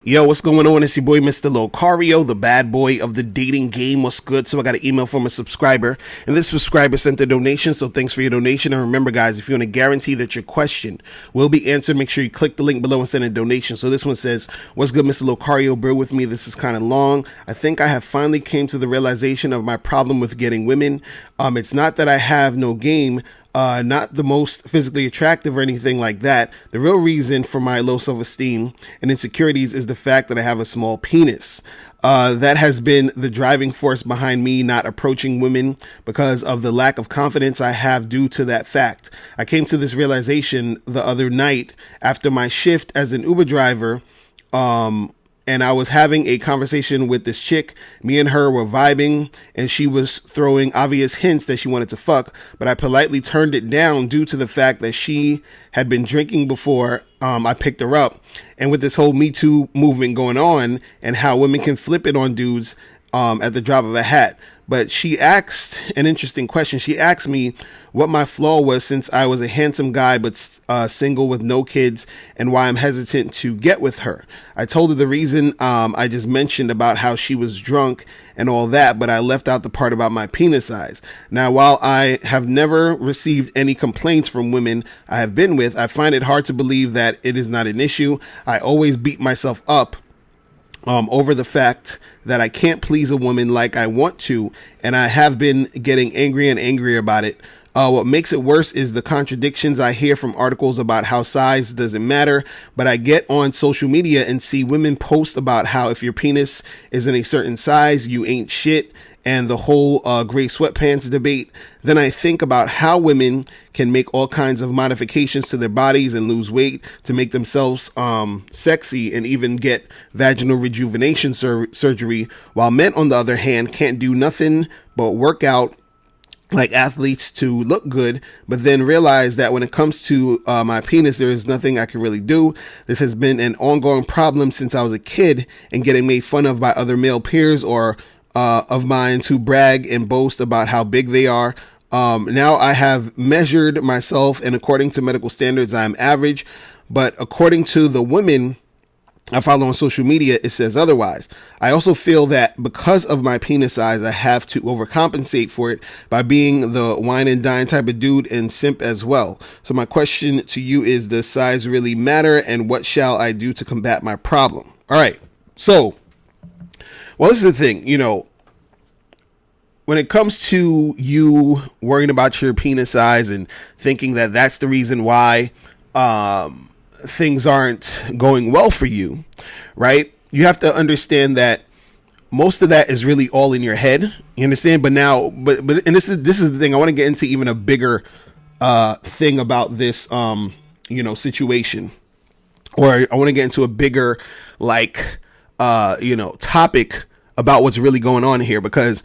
Yo, what's going on? It's your boy, Mr. Locario, the bad boy of the dating game. What's good? So I got an email from a subscriber, and this subscriber sent a donation, so thanks for your donation. And remember, guys, if you want to guarantee that your question will be answered, make sure you click the link below and send a donation. So this one says, what's good, Mr. Locario? Bear with me. This is kind of long. I think I have finally came to the realization of my problem with getting women. It's not that I have no game, not the most physically attractive or anything like that. The real reason for my low self-esteem and insecurities is the fact that I have a small penis. That has been the driving force behind me not approaching women because of the lack of confidence I have due to that fact. I came to this realization the other night after my shift as an Uber driver, and I was having a conversation with this chick. Me and her were vibing, and she was throwing obvious hints that she wanted to fuck, but I politely turned it down due to the fact that she had been drinking before I picked her up. And with this whole Me Too movement going on and how women can flip it on dudes at the drop of a hat. But she asked an interesting question. She asked me what my flaw was since I was a handsome guy but single with no kids, and why I'm hesitant to get with her. I told her the reason I just mentioned about how she was drunk and all that, but I left out the part about my penis size. Now, while I have never received any complaints from women I have been with, I find it hard to believe that it is not an issue. I always beat myself up over the fact that I can't please a woman like I want to, and I have been getting angry and angrier about it. What makes it worse is the contradictions I hear from articles about how size doesn't matter, but I get on social media and see women post about how if your penis is in a certain size, you ain't shit, and the whole gray sweatpants debate. Then I think about how women can make all kinds of modifications to their bodies and lose weight to make themselves sexy and even get vaginal rejuvenation surgery, while men, on the other hand, can't do nothing but work out like athletes to look good, but then realize that when it comes to my penis, there is nothing I can really do. This has been an ongoing problem since I was a kid, and getting made fun of by other male peers or of mine to brag and boast about how big they are. Now I have measured myself, and according to medical standards, I'm average, but according to the women I follow on social media, it says otherwise. I also feel that because of my penis size, I have to overcompensate for it by being the wine and dine type of dude and simp as well. So my question to you is, does size really matter, and what shall I do to combat my problem? All right. So, well, this is the thing, when it comes to you worrying about your penis size and thinking that that's the reason why, things aren't going well for you, right? You have to understand that most of that is really all in your head. You understand? But and this is the thing. I want to get into even a bigger thing about this situation, or I want to get into a bigger topic about what's really going on here, because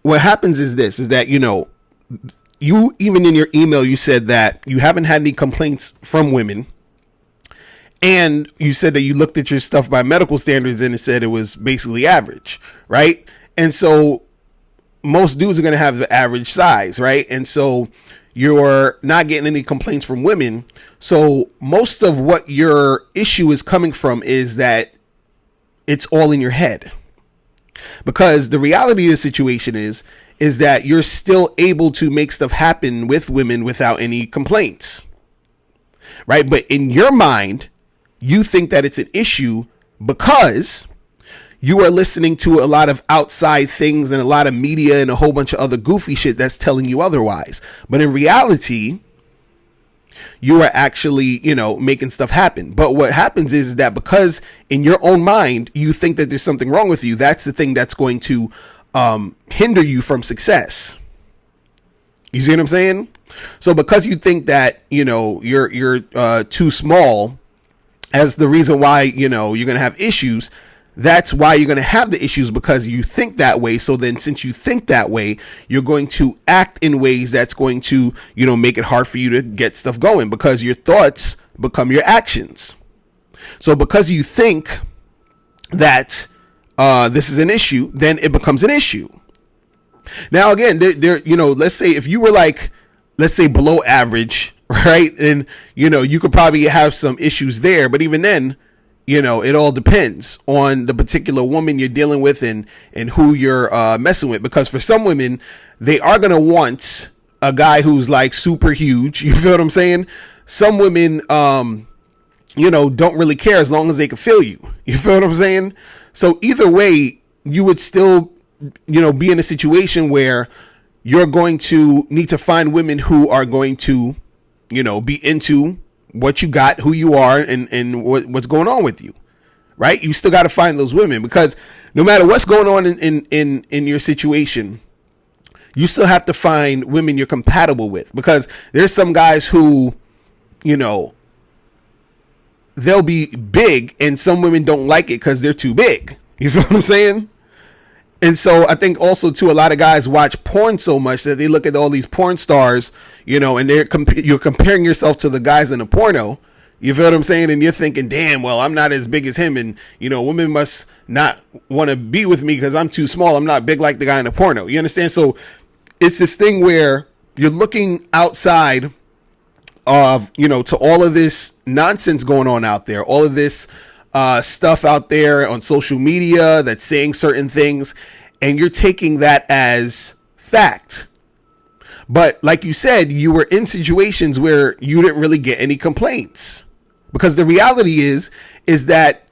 what happens is that you, even in your email, you said that you haven't had any complaints from women. And you said that you looked at your stuff by medical standards and it said it was basically average, right? And so most dudes are going to have the average size, right? And so you're not getting any complaints from women. So most of what your issue is coming from is that it's all in your head. Because the reality of the situation is that you're still able to make stuff happen with women without any complaints, right? But in your mind, you think that it's an issue because you are listening to a lot of outside things and a lot of media and a whole bunch of other goofy shit that's telling you otherwise. But in reality, you are actually, making stuff happen. But what happens is that because in your own mind, you think that there's something wrong with you, that's the thing that's going to hinder you from success. You see what I'm saying? So because you think that, you're too small as the reason why, you're going to have issues, that's why you're going to have the issues, because you think that way. So then since you think that way, you're going to act in ways that's going to, make it hard for you to get stuff going, because your thoughts become your actions. So because you think that this is an issue, then it becomes an issue. Now, again, let's say if you were let's say below average, right? And, you could probably have some issues there, but even then, it all depends on the particular woman you're dealing with and who you're messing with. Because for some women, they are going to want a guy who's like super huge. You feel what I'm saying? Some women, don't really care as long as they can feel you. You feel what I'm saying? So either way, you would still, be in a situation where you're going to need to find women who are going to, be into what you got, who you are, and what's going on with you, right? You still got to find those women, because no matter what's going on in your situation, you still have to find women you're compatible with, because there's some guys who, they'll be big and some women don't like it because they're too big. You feel what I'm saying? And so I think also too, a lot of guys watch porn so much that they look at all these porn stars, and you're comparing yourself to the guys in the porno. You feel what I'm saying? And you're thinking, damn, well, I'm not as big as him. And, women must not want to be with me because I'm too small. I'm not big like the guy in the porno. You understand? So it's this thing where you're looking outside of, to all of this nonsense going on out there, all of this stuff out there on social media that's saying certain things, and you're taking that as fact. But like you said, you were in situations where you didn't really get any complaints, because the reality is that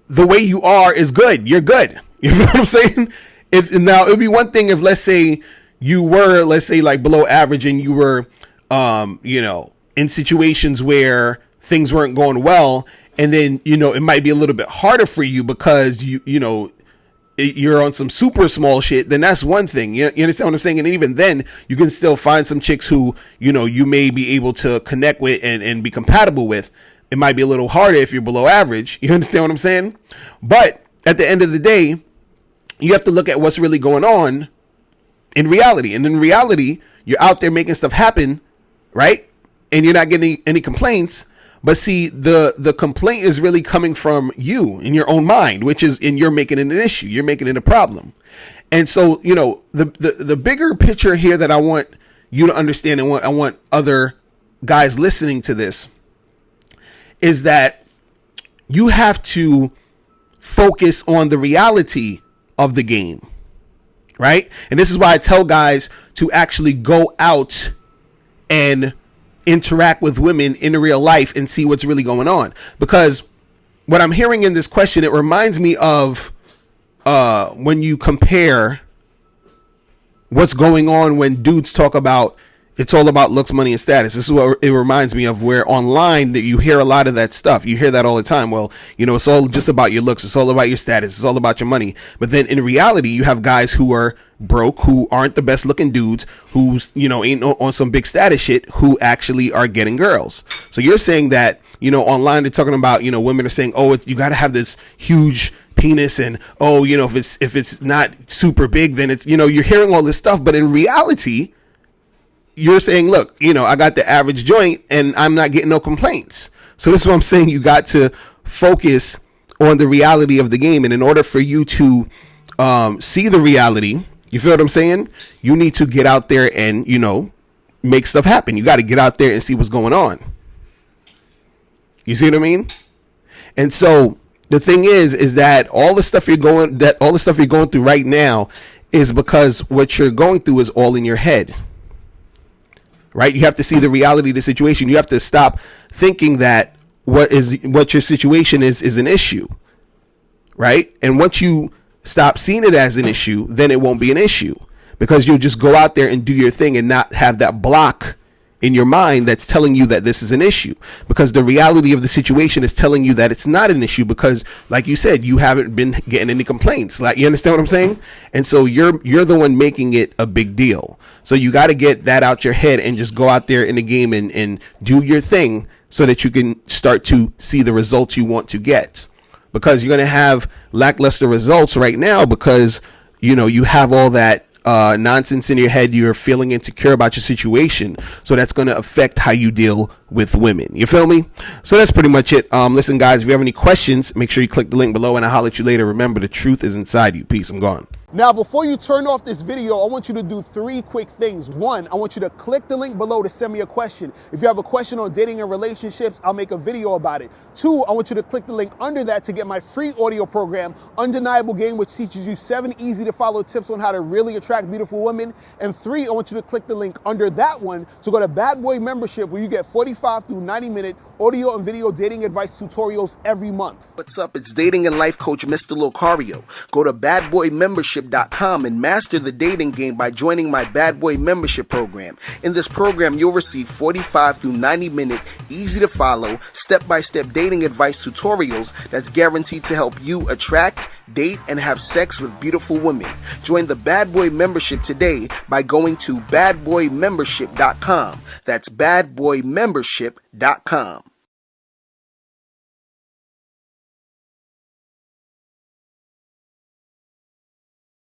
the way you are is good. You're good. You know what I'm saying? Now it'd be one thing if, let's say, you were, like below average, and you were, in situations where things weren't going well. And then, it might be a little bit harder for you because you're on some super small shit. Then that's one thing. You understand what I'm saying? And even then, you can still find some chicks who, you may be able to connect with and be compatible with. It might be a little harder if you're below average. You understand what I'm saying? But at the end of the day, you have to look at what's really going on in reality. And in reality, you're out there making stuff happen, right? And you're not getting any complaints. But see, the complaint is really coming from you in your own mind, and you're making it an issue. You're making it a problem. And so, the bigger picture here that I want you to understand, and I want other guys listening to this, is that you have to focus on the reality of the game, right? And this is why I tell guys to actually go out and interact with women in real life and see what's really going on. Because what I'm hearing in this question, it reminds me of when you compare what's going on when dudes talk about it's all about looks, money, and status. This is what it reminds me of, where online that you hear a lot of that stuff. You hear that all the time. Well, it's all just about your looks. It's all about your status. It's all about your money. But then in reality, you have guys who are broke, who aren't the best looking dudes, who's, ain't on some big status shit, who actually are getting girls. So you're saying that, online they're talking about, women are saying, oh, you got to have this huge penis, and if it's not super big, then it's, you're hearing all this stuff. But in reality, you're saying, look, I got the average joint and I'm not getting no complaints. So this is what I'm saying. You got to focus on the reality of the game. And in order for you to see the reality, you feel what I'm saying? You need to get out there and, make stuff happen. You got to get out there and see what's going on. You see what I mean? And so the thing is that all the stuff you're going through right now is because what you're going through is all in your head. Right? You have to see the reality of the situation. You have to stop thinking that what your situation is an issue. Right? And once you stop seeing it as an issue, then it won't be an issue, because you'll just go out there and do your thing and not have that block in your mind that's telling you that this is an issue, because the reality of the situation is telling you that it's not an issue, because like you said, you haven't been getting any complaints. Like, you understand what I'm saying? And so you're the one making it a big deal. So you got to get that out your head and just go out there in the game and do your thing, so that you can start to see the results you want to get, because you're going to have lackluster results right now because, you have all that nonsense in your head. You're feeling insecure about your situation. So that's going to affect how you deal with women. You feel me? So that's pretty much it. Listen, guys, if you have any questions, make sure you click the link below and I'll holler at you later. Remember, the truth is inside you. Peace. I'm gone. Now, before you turn off this video, I want you to do 3 quick things. 1, I want you to click the link below to send me a question. If you have a question on dating and relationships, I'll make a video about it. 2, I want you to click the link under that to get my free audio program, Undeniable Game, which teaches you 7 easy to follow tips on how to really attract beautiful women. And 3, I want you to click the link under that one to go to Bad Boy Membership, where you get 45 through 90-minute audio and video dating advice tutorials every month. What's up? It's dating and life coach Mr. Locario. Go to badboymembership.com and master the dating game by joining my Bad Boy Membership program. In this program, you'll receive 45 through 90-minute, easy to follow, step-by-step dating advice tutorials that's guaranteed to help you attract, date, and have sex with beautiful women. Join the Bad Boy Membership today by going to badboymembership.com. That's badboymembership.com.